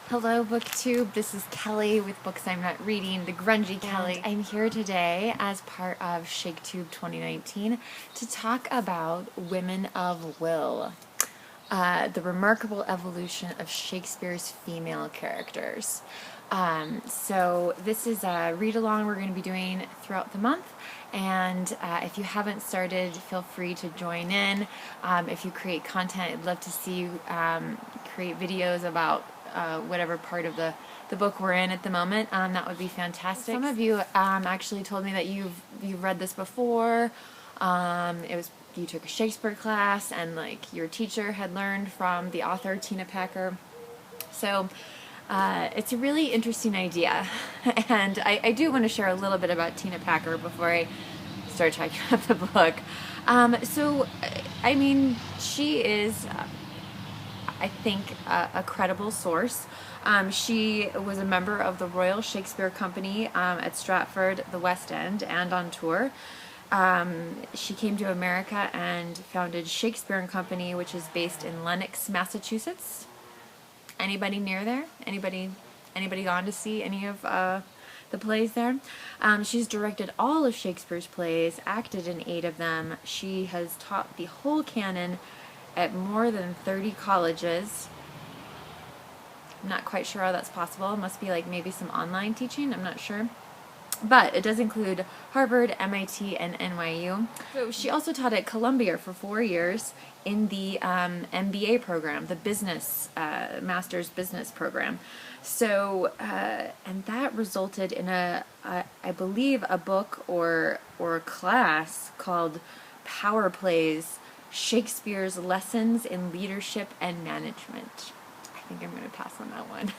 Hello, BookTube. This is Kelly with Books I'm Not Reading, the grungy Kelly. And I'm here today as part of ShakeTube 2019 to talk about Women of Will, the remarkable evolution of Shakespeare's female characters. So this is a read-along we're going to be doing throughout the month. And if you haven't started, feel free to join in. If you create content, I'd love to see you create videos about whatever part of the book we're in at the moment. That would be fantastic. Some of you actually told me that you've read this before. You took a Shakespeare class, and like your teacher had learned from the author Tina Packer. So it's a really interesting idea, and I do want to share a little bit about Tina Packer before I start talking about the book. I mean, she is, I think, a credible source. She was a member of the Royal Shakespeare Company at Stratford, the West End, and on tour. She came to America and founded Shakespeare and Company, which is based in Lenox, Massachusetts. Anybody near there? Anybody gone to see any of the plays there? She's directed all of Shakespeare's plays, acted in 8 of them. She has taught the whole canon at more than 30 colleges. I'm not quite sure how that's possible. It must be like maybe some online teaching. I'm not sure. But it does include Harvard, MIT, and NYU. So she also taught at Columbia for 4 years in the MBA program, the business, master's business program. So, and that resulted in I believe, a book or a class called Power Plays, Shakespeare's Lessons in Leadership and Management. I think I'm going to pass on that one.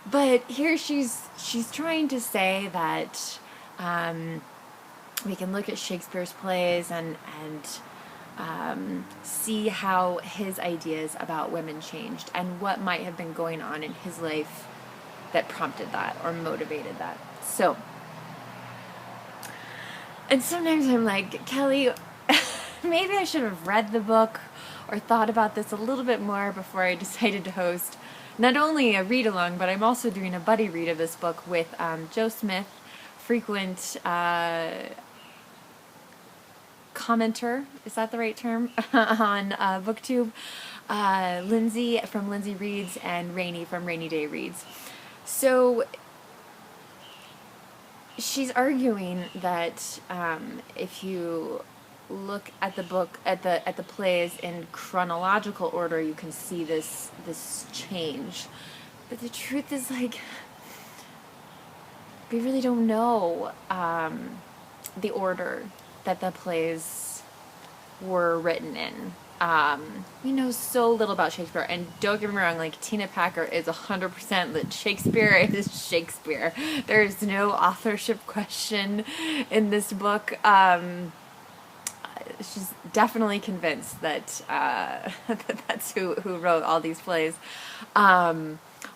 But here she's trying to say that we can look at Shakespeare's plays and see how his ideas about women changed and what might have been going on in his life that prompted that or motivated that. So, and sometimes I'm like, Kelly, maybe I should have read the book or thought about this a little bit more before I decided to host not only a read-along, but I'm also doing a buddy read of this book with Joe Smith, frequent commenter, is that the right term, on BookTube, Lindsay from Lindsay Reads, and Rainy from Rainy Day Reads. So she's arguing that if you look at the book, at the plays in chronological order, you can see this change. But the truth is, like, we really don't know the order that the plays were written in. We know so little about Shakespeare, and don't get me wrong, like, Tina Packer is 100% that Shakespeare is Shakespeare. There's no authorship question in this book. She's definitely convinced that that's who wrote all these plays,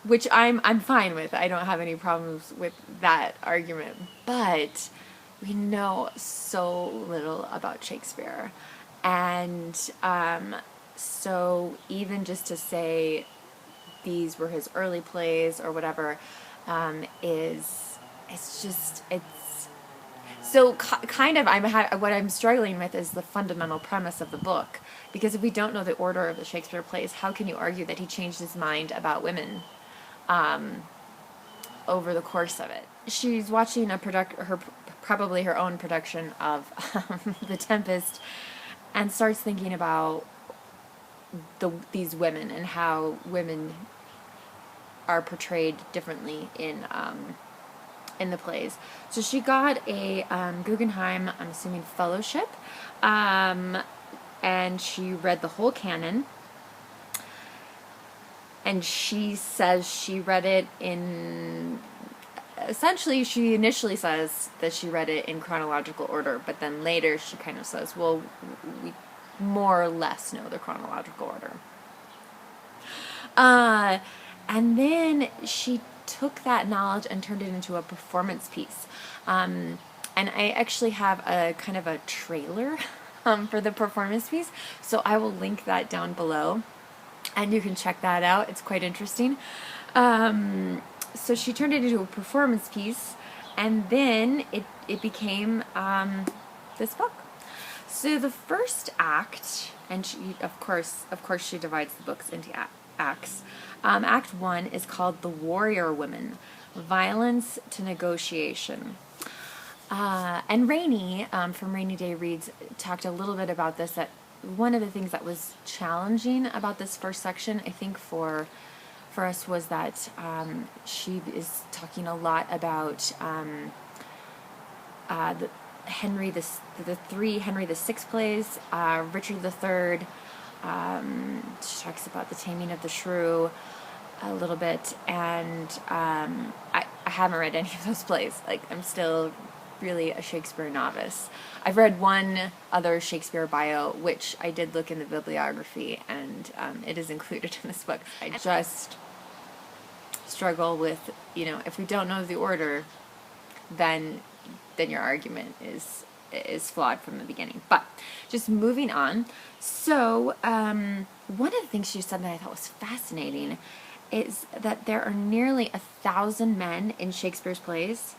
which I'm fine with. I don't have any problems with that argument. But we know so little about Shakespeare, and so even just to say these were his early plays or whatever, it's so kind of what I'm struggling with is the fundamental premise of the book, because if we don't know the order of the Shakespeare plays, how can you argue that he changed his mind about women over the course of it? She's watching probably her own production of The Tempest, and starts thinking about these women and how women are portrayed differently in the plays. So she got a Guggenheim, I'm assuming, fellowship, and she read the whole canon, and she says she read it in, essentially she initially says that she read it in chronological order, but then later she kind of says, well, we more or less know the chronological order. And then she took that knowledge and turned it into a performance piece. And I actually have a kind of a trailer for the performance piece, so I will link that down below. and you can check that out. It's quite interesting. So she turned it into a performance piece, and then it became this book. So the first act, and she, of course, she divides the books into acts. Act 1 is called The Warrior Women, Violence to Negotiation. And Rainey, from Rainy Day Reads, talked a little bit about this, that one of the things that was challenging about this first section, I think for us, was that she is talking a lot about the three Henry VI plays, Richard III. She talks about the Taming of the Shrew a little bit, and I haven't read any of those plays. Like, I'm still really a Shakespeare novice. I've read one other Shakespeare bio, which I did look in the bibliography, and it is included in this book. I just struggle with, if we don't know the order, then your argument is flawed from the beginning. But just moving on. So one of the things she said that I thought was fascinating is that there are nearly 1,000 men in Shakespeare's plays,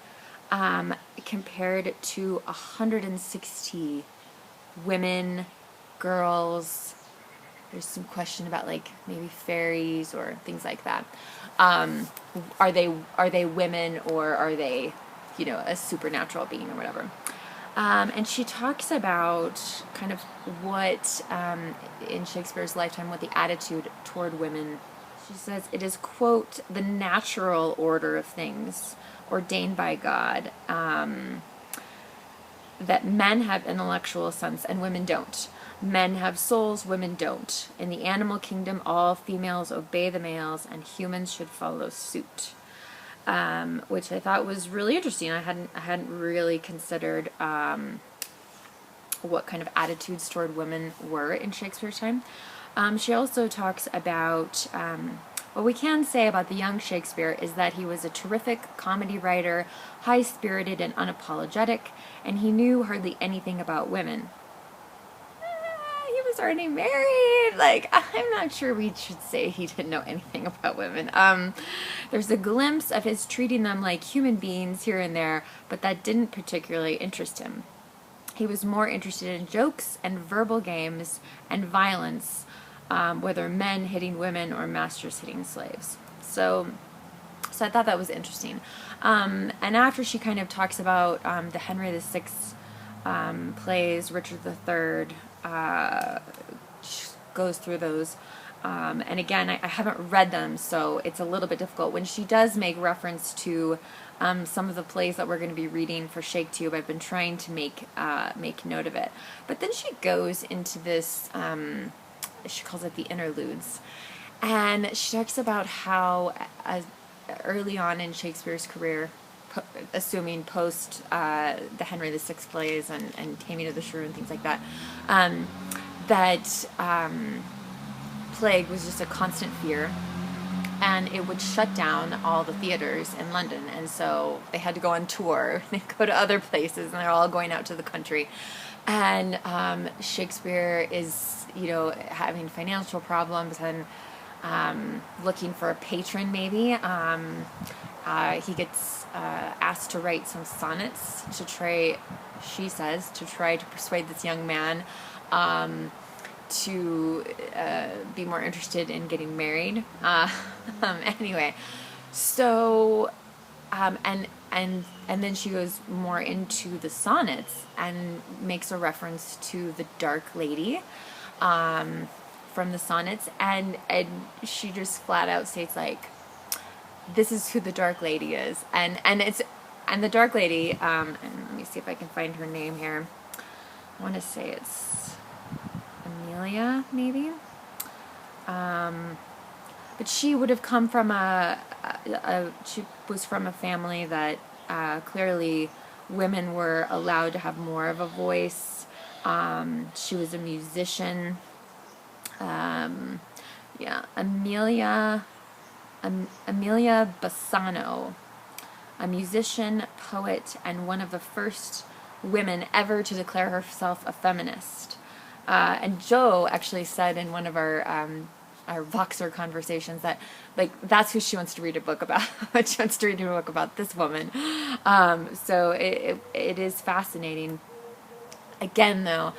compared to 160 women, girls. There's some question about like maybe fairies or things like that. Are they women, or are they, a supernatural being or whatever? And she talks about kind of what, in Shakespeare's lifetime, what the attitude toward women. She says it is, quote, the natural order of things ordained by God, that men have intellectual sense and women don't. Men have souls, women don't. In the animal kingdom, all females obey the males, and humans should follow suit. Which I thought was really interesting. I hadn't really considered what kind of attitudes toward women were in Shakespeare's time. She also talks about what we can say about the young Shakespeare is that he was a terrific comedy writer, high-spirited and unapologetic, and he knew hardly anything about women. He was already married. Like, I'm not sure we should say he didn't know anything about women. There's a glimpse of his treating them like human beings here and there, but that didn't particularly interest him. He was more interested in jokes and verbal games and violence, whether men hitting women or masters hitting slaves. So I thought that was interesting. And after she kind of talks about the Henry VI plays, Richard III, goes through those. And again, I haven't read them, so it's a little bit difficult. When she does make reference to some of the plays that we're going to be reading for ShakeTube, I've been trying to make note of it. But then she goes into this, she calls it the interludes. And she talks about how early on in Shakespeare's career, assuming post the Henry VI plays and Taming of the Shrew and things like that, that plague was just a constant fear, and it would shut down all the theaters in London, and so they had to go on tour. They go to other places, and they're all going out to the country. And Shakespeare is, having financial problems and looking for a patron, maybe. He gets asked to write some sonnets to try, she says, to persuade this young man to be more interested in getting married. Anyway, so and then she goes more into the sonnets and makes a reference to the Dark Lady from the sonnets, and she just flat out states, like, this is who the Dark Lady is, and the Dark Lady, and let me see if I can find her name here. I want to say it's Amelia, maybe. But she would have come from she was from a family that clearly women were allowed to have more of a voice. She was a musician. Amelia Bassano, a musician, poet, and one of the first women ever to declare herself a feminist. And Jo actually said in one of our our Voxer conversations that, like, that's who she wants to read a book about. She wants to read a book about this woman. So it is fascinating. Again, though,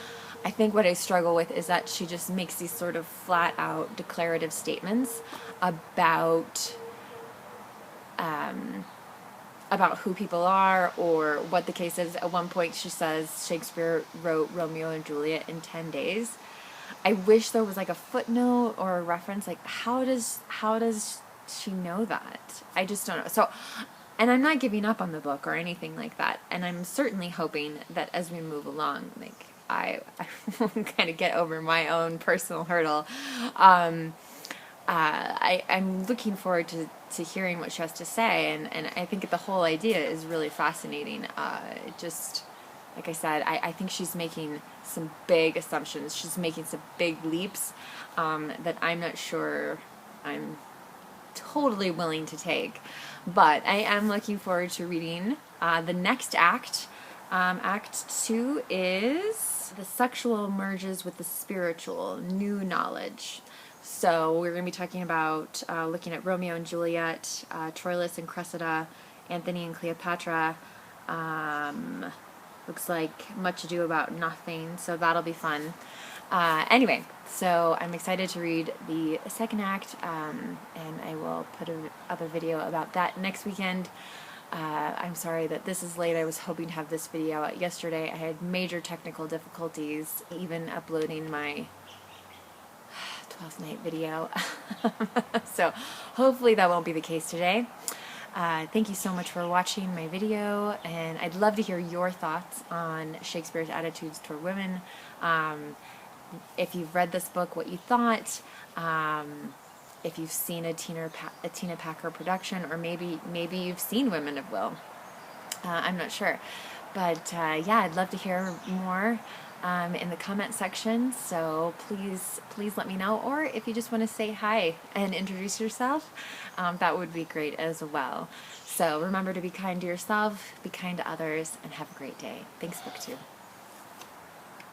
I think what I struggle with is that she just makes these sort of flat out declarative statements about who people are or what the case is. At one point she says Shakespeare wrote Romeo and Juliet in 10 days. I wish there was like a footnote or a reference, like how does she know that? I just don't know. So, and I'm not giving up on the book or anything like that. And I'm certainly hoping that as we move along, like I won't kind of get over my own personal hurdle. I'm looking forward to hearing what she has to say, and I think the whole idea is really fascinating. Just like I said, I think she's making some big assumptions. She's making some big leaps that I'm not sure I'm totally willing to take. But I am looking forward to reading the next act. Act 2 is the sexual merges with the spiritual, new knowledge. So we're going to be talking about looking at Romeo and Juliet, Troilus and Cressida, Antony and Cleopatra. Looks like Much Ado About Nothing, so that'll be fun. Anyway, so I'm excited to read the second act, and I will put up a video about that next weekend. I'm sorry that this is late. I was hoping to have this video out yesterday. I had major technical difficulties even uploading my 12th night video. So hopefully that won't be the case today. Thank you so much for watching my video, and I'd love to hear your thoughts on Shakespeare's attitudes toward women. If you've read this book, what you thought. If you've seen a Tina Packer production, or maybe you've seen Women of Will. I'm not sure. But yeah, I'd love to hear more in the comment section, so please let me know. Or if you just want to say hi and introduce yourself, that would be great as well. So remember to be kind to yourself, be kind to others, and have a great day. Thanks, BookTube.